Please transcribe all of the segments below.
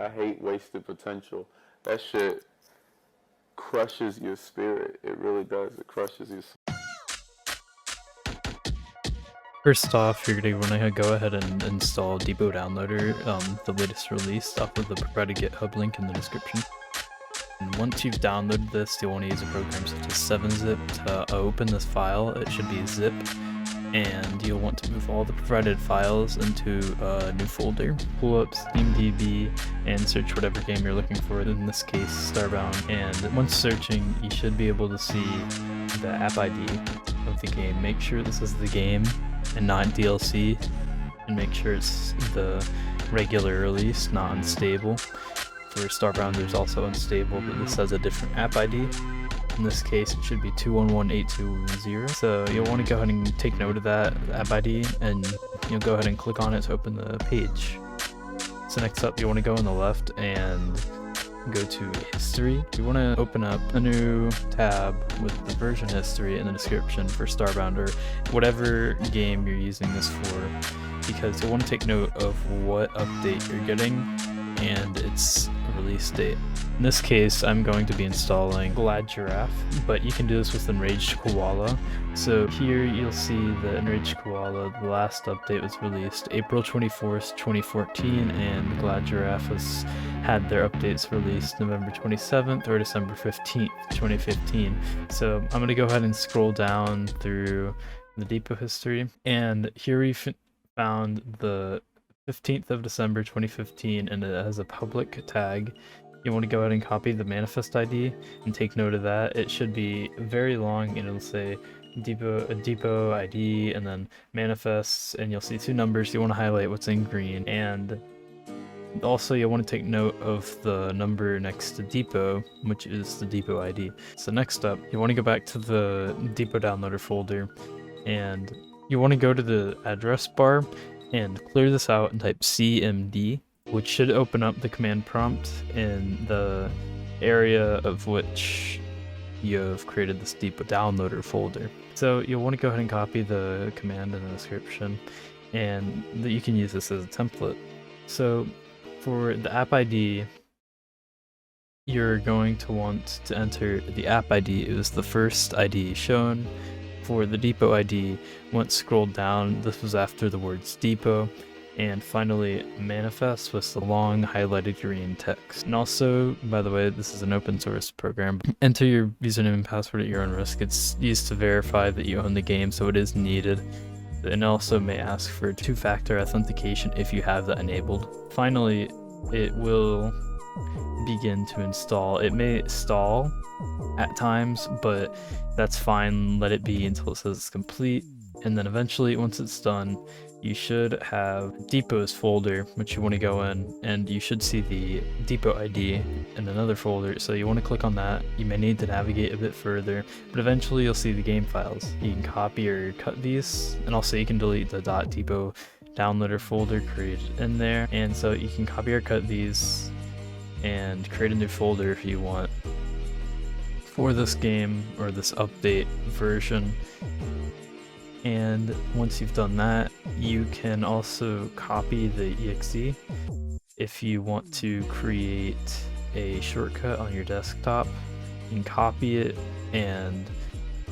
I hate wasted potential. That shit crushes your spirit. It really does. It crushes your spirit. First off, you're going to want to go ahead and install Depot Downloader, the latest release, off of the provided GitHub link in the description. And once you've downloaded this, you'll want to use a program such as 7-zip to open this file. It should be zip, and you'll want to move all the provided files into a new folder. Pull up SteamDB and search whatever game you're looking for, in this case Starbound, and once searching you should be able to see the app ID of the game. Make sure this is the game and not DLC, and make sure it's the regular release, not unstable. For Starbound there's also unstable, but this has a different app ID. In this case it should be 2118210. So you'll want to go ahead and take note of that app ID, and you'll go ahead and click on it to open the page. So next up you want to go on the left and go to history. You want to open up a new tab with the version history in the description for Starbound or whatever game you're using this for, because you'll want to take note of what update you're getting and its release date. In this case, I'm going to be installing Glad Giraffe, but you can do this with Enraged Koala. So here you'll see the Enraged Koala, the last update was released April 24th, 2014, and Glad Giraffe has had their updates released November 27th or December 15th, 2015. So I'm going to go ahead and scroll down through the depot history, and here we found the 15th of December 2015, and it has a public tag. You want to go ahead and copy the manifest ID and take note of that. It should be very long, and it'll say depot ID and then manifests, and you'll see two numbers. You want to highlight what's in green, and also you'll want to take note of the number next to depot, which is the depot ID. So next up, you want to go back to the depot downloader folder, and you want to go to the address bar and clear this out and type cmd, which should open up the command prompt in the area of which you have created this depot downloader folder. So you'll want to go ahead and copy the command in the description, and you can use this as a template. So for the app ID, you're going to want to enter the app ID. It was the first ID shown. For the depot ID, once scrolled down, this was after the words depot, and finally manifest was the long highlighted green text. And also, by the way, this is an open source program. Enter your username and password at your own risk. It's used to verify that you own the game, so it is needed. And also may ask for two-factor authentication if you have that enabled. Finally, it will begin to install. It may stall at times, but that's fine. Let it be until it says it's complete, and then eventually once it's done, you should have Depot's folder, which you want to go in, and you should see the Depot ID in another folder. So you want to click on that. You may need to navigate a bit further, but eventually you'll see the game files. You can copy or cut these, and also you can delete the .depot downloader folder created in there, and so you can copy or cut these and create a new folder if you want for this game or this update version. And once you've done that, you can also copy the exe if you want to create a shortcut on your desktop. You can copy it and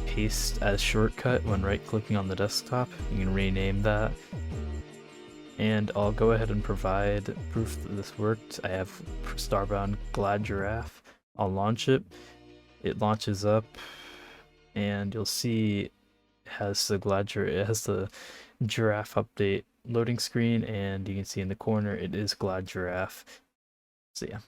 paste as shortcut when right clicking on the desktop. You can rename that. And I'll go ahead and provide proof that this worked. I have Starbound Glad Giraffe. I'll launch it. It launches up, and you'll see it has the giraffe update loading screen, and you can see in the corner it is Glad Giraffe. So yeah.